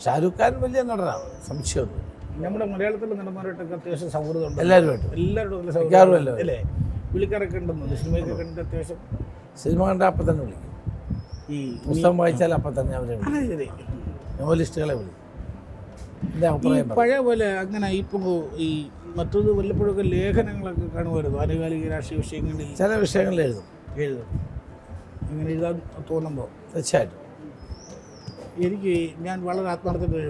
ഷാരൂഖ് ഖാൻ വലിയ നടനാണ്, സംശയമൊന്നും. നമ്മുടെ മലയാളത്തിലെ നടന്മാരായിട്ടൊക്കെ അത്യാവശ്യം സൗഹൃദമുണ്ട്. എല്ലാവരും അല്ലേ? വിളിക്കാറൊക്കെ ഉണ്ടെന്നുണ്ട്. സിനിമയൊക്കെ കണ്ട് അത്യാവശ്യം സിനിമ കണ്ടാൽ അപ്പം തന്നെ വിളിക്കും. ഈ പുസ്തകം വായിച്ചാൽ അപ്പം തന്നെ അവരെ വിളിക്കും. നോവലിസ്റ്റുകളെ വിളിക്കും. എൻ്റെ അഭിപ്രായം പഴയ പോലെ അങ്ങനെ ഇപ്പോൾ ഈ മറ്റൊരു വല്ലപ്പോഴൊക്കെ ലേഖനങ്ങളൊക്കെ കാണുമായിരുന്നു. ആനുകാലിക രാഷ്ട്രീയ വിഷയങ്ങളിൽ ചില വിഷയങ്ങളിൽ എഴുതും. അങ്ങനെ എഴുതാൻ തോന്നുമ്പോൾ തീർച്ചയായിട്ടും എനിക്ക് ഞാൻ വളരെ ആത്മാർത്ഥത്തിൽ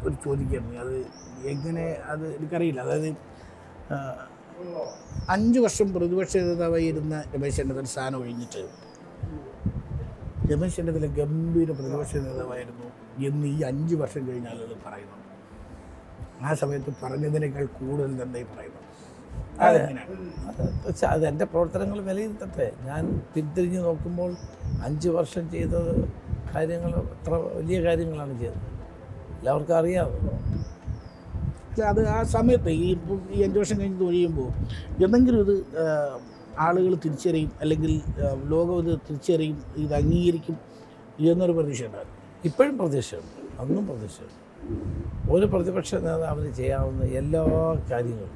ഒരു ചോദിക്കുകയായിരുന്നു. അത് എങ്ങനെ അത് എനിക്കറിയില്ല. അതായത് 5 വർഷം പ്രതിപക്ഷ നേതാവായിരുന്ന രമേശ് ചെന്നിത്തല സ്ഥാനം ഒഴിഞ്ഞിട്ട് രമേശ് ചെന്നിത്തല ഗംഭീര പ്രതിപക്ഷ നേതാവായിരുന്നു എന്ന് ഈ 5 വർഷം കഴിഞ്ഞ ആളുകൾ പറയുന്നു. ആ സമയത്ത് പറഞ്ഞതിനേക്കാൾ കൂടുതൽ തന്നെ പറയുന്നു. അത് എൻ്റെ പ്രവർത്തനങ്ങൾ വിലയിരുത്തട്ടെ. ഞാൻ പിന്തിരിഞ്ഞ് നോക്കുമ്പോൾ 5 വർഷം ചെയ്തത് കാര്യങ്ങൾ എത്ര വലിയ കാര്യങ്ങളാണ് ചെയ്തത് എല്ലാവർക്കും അറിയാമല്ലോ. അത് ആ സമയത്ത് ഈ 5 വർഷം കഴിഞ്ഞ് ഒഴിയുമ്പോൾ എന്തെങ്കിലും ഇത് ആളുകൾ തിരിച്ചറിയും അല്ലെങ്കിൽ ലോകം ഇത് തിരിച്ചറിയും, ഇത് അംഗീകരിക്കും എന്നൊരു പ്രതീക്ഷ ഉണ്ടായിരുന്നു. ഇപ്പോഴും പ്രതീക്ഷയുണ്ട്, അന്നും പ്രതീക്ഷയുണ്ട്. ഒരു പ്രതിപക്ഷ നേതാവിന് ചെയ്യാവുന്ന എല്ലാ കാര്യങ്ങളും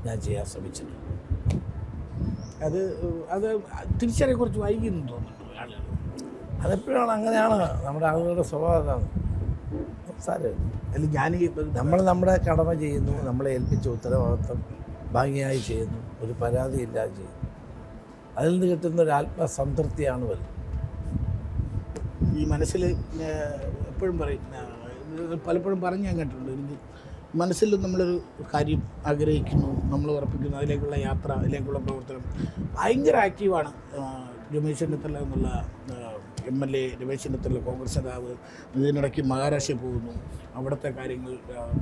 ഞാൻ ചെയ്യാൻ ശ്രമിച്ചിട്ടുണ്ട്. അത് തിരിച്ചറിയെ കുറിച്ച് വൈകിയെന്ന് തോന്നുന്നുണ്ട് ആളുകൾ. അതെപ്പോഴാണ് അങ്ങനെയാണ് നമ്മുടെ ആളുകളുടെ സ്വഭാവമാണ്. സാരമില്ല. അല്ലെങ്കിൽ നമ്മുടെ കടമ ചെയ്യുന്നു, നമ്മളെ ഏൽപ്പിച്ച ഉത്തരവാദിത്വം ഭംഗിയായി ചെയ്യുന്നു, ഒരു പരാതിയില്ലാതെ ചെയ്യുന്നു. അതിൽ നിന്ന് കിട്ടുന്ന ഒരു ആത്മസംതൃപ്തിയാണ് വരുന്നത്. ഈ മനസ്സിൽ എപ്പോഴും പറയും, പലപ്പോഴും പറഞ്ഞ് ഞാൻ കേട്ടിട്ടുണ്ട്, എനിക്ക് മനസ്സിൽ നമ്മളൊരു കാര്യം ആഗ്രഹിക്കുന്നു, നമ്മൾ ഉറപ്പിക്കുന്നു, അതിലേക്കുള്ള യാത്ര, അതിലേക്കുള്ള പ്രവർത്തനം ഭയങ്കര ആക്റ്റീവാണ്. രമേശ് ചെന്നിത്തല എന്നുള്ള MLA, രമേശ് ചെന്നിത്തല കോൺഗ്രസ് നേതാവ് ഇതിനിടയ്ക്ക് മഹാരാഷ്ട്രയിൽ പോകുന്നു, അവിടുത്തെ കാര്യങ്ങൾ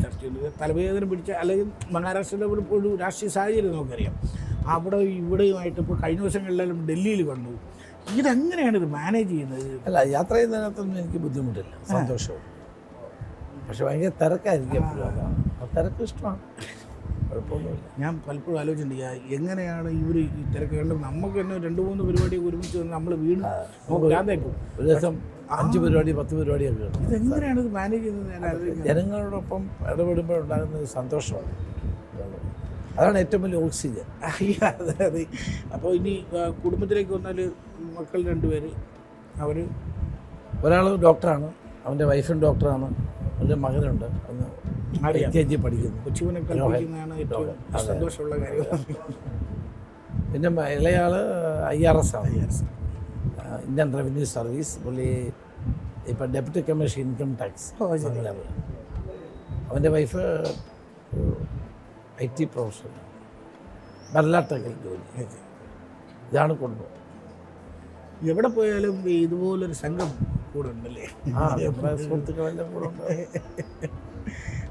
ചർച്ച ചെയ്യുന്നത് തലവേദന പിടിച്ച, അല്ലെങ്കിൽ മഹാരാഷ്ട്രയിലെ ഒരു രാഷ്ട്രീയ സാഹചര്യം നമുക്കറിയാം. അവിടെ ഇവിടെയുമായിട്ട് ഇപ്പോൾ കഴിഞ്ഞ ദിവസങ്ങളിലെല്ലാം ഡൽഹിയിൽ കണ്ടു. ഇതെങ്ങനെയാണ് ഇത് മാനേജ് ചെയ്യുന്നത്? അല്ല, യാത്ര ചെയ്യുന്നതിനകത്തൊന്നും എനിക്ക് ബുദ്ധിമുട്ടില്ല, സന്തോഷവും. പക്ഷെ ഭയങ്കര തിരക്കായിരിക്കും. തിരക്ക് ഇഷ്ടമാണ്, കുഴപ്പമൊന്നുമില്ല. ഞാൻ പലപ്പോഴും ആലോചിച്ചിട്ടുണ്ട് എങ്ങനെയാണ് ഇവർ ഈ തിരക്ക് കണ്ടത്. നമുക്ക് തന്നെ 2-3 പരിപാടിയൊക്കെ ഒരുമിച്ച് വന്ന് നമ്മൾ വീണ് നോക്കാതേക്കും. ഒരു ദിവസം 5 പരിപാടി 10 പരിപാടിയൊക്കെ ഉണ്ട്. ഇതെങ്ങനെയാണ് ഇത് മാനേജ് ചെയ്യുന്നത്? ജനങ്ങളോടൊപ്പം ഇടപെടുമ്പോഴുണ്ടാകുന്ന ഒരു സന്തോഷമാണ്. അതാണ് ഏറ്റവും വലിയ ഓക്സിജൻ. അതെ. അപ്പോൾ ഇനി കുടുംബത്തിലേക്ക് വന്നാൽ മക്കൾ 2 പേര്, അവർ ഒരാൾ ഡോക്ടറാണ്, അവൻ്റെ വൈഫും ഡോക്ടറാണ്, അവൻ്റെ മകനുണ്ട്, ഒന്ന് LKG പഠിക്കുന്നു. കൊച്ചുവിനെ കൽപ്പിക്കുന്നതാണ് ഏറ്റവും സന്തോഷമുള്ള കാര്യം. പിന്നെ ഇളയാൾ IRS ആണ്, ഇന്ത്യൻ റവന്യൂ സർവീസ്. പുള്ളി ഇപ്പം ഡെപ്യൂട്ടി കമ്മീഷണർ ഇൻകം ടാക്സ്. അവൻ്റെ വൈഫ് IT പ്രൊഫഷണൽ, ബർലാ ടെക്കിൽ ജോലി. ഇതാണ് കുടുംബം. എവിടെ പോയാലും ഇതുപോലൊരു സംഘം കൂടെ ഉണ്ടല്ലേ? നമ്മുടെ സുഹൃത്തുക്കളെല്ലാം കൂടെ ഉണ്ട്.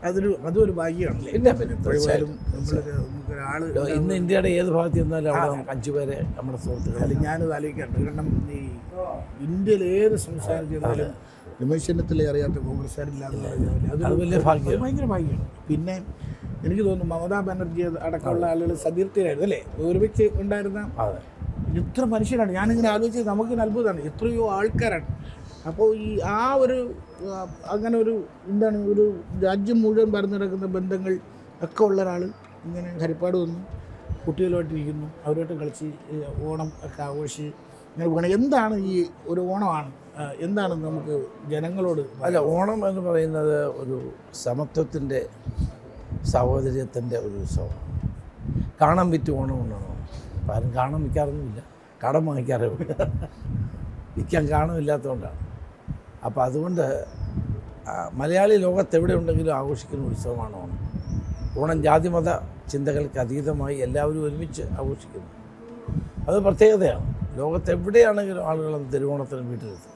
അതൊരു ഭാഗ്യമാണല്ലേ? പിന്നെ എപ്പോഴും നമുക്കൊരാൾ ഇന്ന് ഇന്ത്യയുടെ ഏത് ഭാഗത്ത് ചെന്നാലും അവിടെ 5 പേരെ നമ്മുടെ സുഹൃത്തുക്കൾ. ഞാനത് ആലോചിക്കാറുണ്ട്. കാരണം ഈ ഇന്ത്യയിൽ ഏത് സംസ്ഥാനം ചെയ്താലും രമേശ് ചെന്നിത്തല അറിയാത്ത കോൺഗ്രസ്സുകാരില്ലാതെ അത് വലിയ ഭാഗ്യം, ഭയങ്കര ഭാഗ്യമാണ്. പിന്നെ എനിക്ക് തോന്നുന്നു മമതാ ബാനർജി അടക്കമുള്ള ആളുകൾ സതീർത്ഥ്യരായിരുന്നു അല്ലേ ഒരുമിച്ച് ഉണ്ടായിരുന്ന. എത്ര മനുഷ്യരാണ്! ഞാനിങ്ങനെ ആലോചിച്ചത് നമുക്കിങ്ങനെ അത്ഭുതമാണ്. എത്രയോ ആൾക്കാരാണ്. അപ്പോൾ ഈ അങ്ങനെ ഒരു എന്താണ് ഒരു രാജ്യം മുഴുവൻ പരന്നു കിടക്കുന്ന ബന്ധങ്ങൾ ഒക്കെ ഉള്ള ഒരാൾ ഇങ്ങനെ ഹരിപ്പാട് വന്നു കുട്ടികളുമായിട്ടിരിക്കുന്നു, അവരുമായിട്ട് കളിച്ച് ഓണം ഒക്കെ ആഘോഷിച്ച് ഇങ്ങനെ പോകണം. എന്താണ് ഈ ഒരു ഓണമാണ്, എന്താണ് നമുക്ക് ജനങ്ങളോട്? അല്ല, ഓണം എന്ന് പറയുന്നത് ഒരു സമത്വത്തിൻ്റെ സഹോദര്യത്തിൻ്റെ ഒരു ഉത്സവമാണ്. കാണം വിറ്റ് ഓണം കൊണ്ടാണ്. അപ്പം ആരും കാണം വിൽക്കാറൊന്നുമില്ല, കടം വാങ്ങിക്കാറേ ഉള്ളൂ. വിൽക്കാൻ കാണുമില്ലാത്തതുകൊണ്ടാണ്. അപ്പോൾ അതുകൊണ്ട് മലയാളി ലോകത്തെവിടെ ഉണ്ടെങ്കിലും ആഘോഷിക്കുന്ന ഉത്സവമാണ് ഓണം. ഓണം ജാതിമത ചിന്തകൾക്ക് അതീതമായി എല്ലാവരും ഒരുമിച്ച് ആഘോഷിക്കുന്നു. അത് പ്രത്യേകതയാണ്. ലോകത്തെവിടെയാണെങ്കിലും ആളുകൾ തിരുവോണത്തിന് വീട്ടിലെത്തും,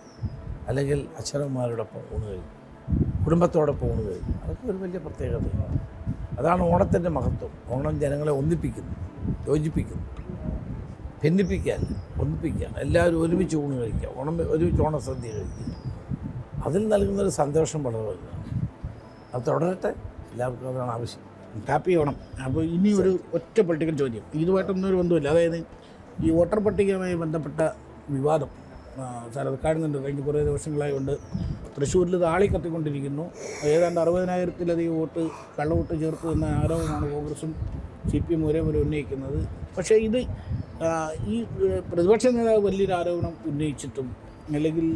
അല്ലെങ്കിൽ അച്ഛനമ്മമാരോടൊപ്പം ഊണ് കഴിക്കും, കുടുംബത്തോടൊപ്പം ഊണ് കഴിക്കും. അതൊക്കെ ഒരു വലിയ പ്രത്യേകതയാണ്. അതാണ് ഓണത്തിൻ്റെ മഹത്വം. ഓണം ജനങ്ങളെ ഒന്നിപ്പിക്കുന്നു, യോജിപ്പിക്കുന്നു, ഭിന്നിപ്പിക്കാൻ, ഒന്നിപ്പിക്കാൻ, എല്ലാവരും ഒരുമിച്ച് ഊണ് കഴിക്കുക, ഒരുമിച്ച് ഓണസദ്യ കഴിക്കുക. അതിൽ നൽകുന്നൊരു സന്തോഷം വളരെ വലുതാണ്. അത് തുടരട്ടെ, എല്ലാവർക്കും അതാണ് ആവശ്യം. ഹാപ്പി ഓണം. അപ്പോൾ ഇനി ഒരു ഒറ്റ പൊളിറ്റിക്കൽ ചോദ്യം, ഇതുമായിട്ടൊന്നും ഒരു ബന്ധമില്ല. അതായത് ഈ വോട്ടർ പട്ടികയുമായി ബന്ധപ്പെട്ട വിവാദം അത് കാണുന്നുണ്ട്. കഴിഞ്ഞ കുറേ ദിവസങ്ങളായതുകൊണ്ട് തൃശ്ശൂരിൽ താളി കത്തിക്കൊണ്ടിരിക്കുന്നു. ഏതാണ്ട് 60,000-ലധികം വോട്ട് കള്ളവോട്ട് ചേർത്തു എന്ന ആരോപണമാണ് കോൺഗ്രസും CPM ഒരേപോലെ ഉന്നയിക്കുന്നത്. പക്ഷേ ഇത് ഈ പ്രതിപക്ഷ നേതാവ് വലിയൊരു ആരോപണം ഉന്നയിച്ചിട്ടും, അല്ലെങ്കിൽ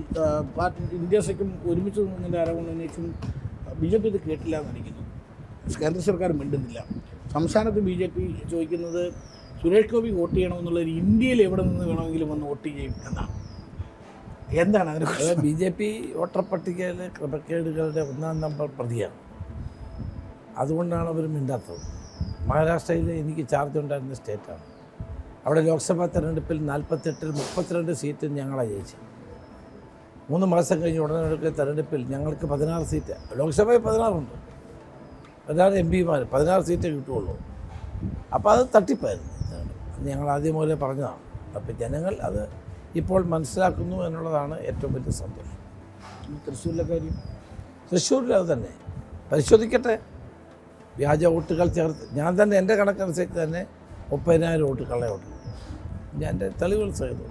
പാർട്ടി ഇന്ത്യ സഖ്യം ഒരുമിച്ച് നിന്നതിൻ്റെ ആരോപണം ഉന്നയിച്ചും BJP ഇത് കേട്ടില്ല എന്നിരിക്കുന്നു. കേന്ദ്ര സർക്കാർ മിണ്ടുന്നില്ല. സംസ്ഥാനത്ത് BJP ചോദിക്കുന്നത് സുരേഷ് ഗോപി വോട്ട് ചെയ്യണമെന്നുള്ളത് ഇന്ത്യയിൽ എവിടെ നിന്ന് വേണമെങ്കിലും വന്ന് വോട്ട് ചെയ്യും എന്നാണ്. എന്താണ് അതിന്? BJP വോട്ടർ പട്ടികയിലെ ക്രമക്കേടുകളുടെ 1-ാം നമ്പർ പ്രതിയാണ്. അതുകൊണ്ടാണ് അവർ മിണ്ടാത്തത്. മഹാരാഷ്ട്രയിൽ എനിക്ക് ചാർജ് ഉണ്ടായിരുന്ന സ്റ്റേറ്റാണ്. അവിടെ ലോക്സഭാ തെരഞ്ഞെടുപ്പിൽ 48-ൽ 32 സീറ്റ് ഞങ്ങളാണ് ജയിച്ചത്. 3 മാസം കഴിഞ്ഞ് ഉടനെ നടക്കുന്ന തെരഞ്ഞെടുപ്പിൽ ഞങ്ങൾക്ക് 16 സീറ്റ്, ലോക്സഭയിൽ 16 ഉണ്ട്, 16 MP-മാർ, 16 സീറ്റേ കിട്ടുകയുള്ളൂ. അപ്പോൾ അത് തട്ടിപ്പായിരുന്നു. ഞങ്ങൾ ആദ്യം മുതലേ പറഞ്ഞതാണ്. അപ്പോൾ ജനങ്ങൾ അത് ഇപ്പോൾ മനസ്സിലാക്കുന്നു എന്നുള്ളതാണ് ഏറ്റവും വലിയ സന്തോഷം. തൃശ്ശൂരിലെ കാര്യം, തൃശ്ശൂരിൽ അത് തന്നെ പരിശോധിക്കട്ടെ. വ്യാജ വോട്ടുകൾ ചേർത്ത് ഞാൻ തന്നെ എൻ്റെ കണക്കനുസരിച്ച് തന്നെ 30,000 വോട്ട് കള്ളവോട്ട് ഞാൻ എൻ്റെ തെളിവുകൾ ചെയ്തു.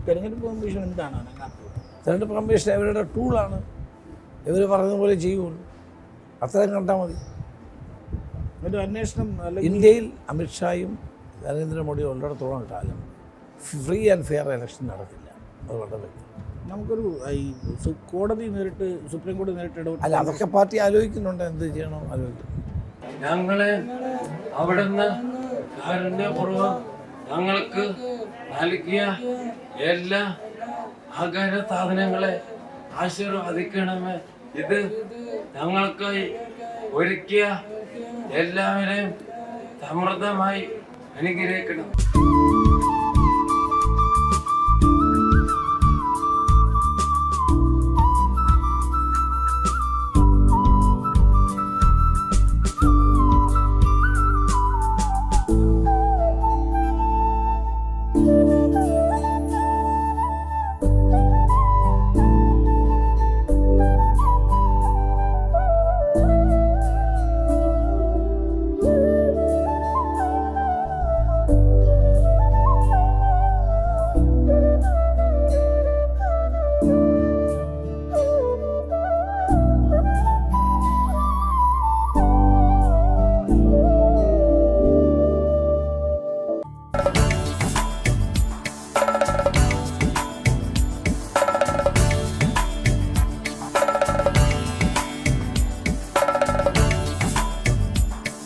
തെരഞ്ഞെടുപ്പ് കമ്മീഷൻ എന്താണ്? തെരഞ്ഞെടുപ്പ് കമ്മീഷൻ ഇവരുടെ ടൂളാണ്. ഇവർ പറയുന്ന പോലെ ചെയ്യുള്ളൂ, അത്രയും കണ്ടാൽ മതി. ഒരു അന്വേഷണം ഇന്ത്യയിൽ അമിത്ഷായും നരേന്ദ്രമോദിയും ഉള്ളിടത്തോളം കാലം ഫ്രീ ആൻഡ് ഫെയർ ഇലക്ഷൻ നടക്കില്ല. അത് വളരെ വ്യക്തം. നമുക്കൊരു ഈ കോടതി നേരിട്ട്, സുപ്രീം കോടതി നേരിട്ട് ഇടപെട്ട് അല്ല, അതൊക്കെ പാർട്ടി ആലോചിക്കുന്നുണ്ട്, എന്ത് ചെയ്യണോ ആലോചിക്കും. ഞങ്ങളെ അവിടുന്ന് കാരുണ്യപൂർവ്വം ഞങ്ങൾക്ക് നൽകിയ എല്ലാ ആഹാര സാധനങ്ങളെ ആശീർവദിക്കണമേ. ഇത് ഞങ്ങൾക്കായി ഒരുക്കിയ എല്ലാവരെയും സമൃദ്ധമായി അനുഗ്രഹിക്കണം.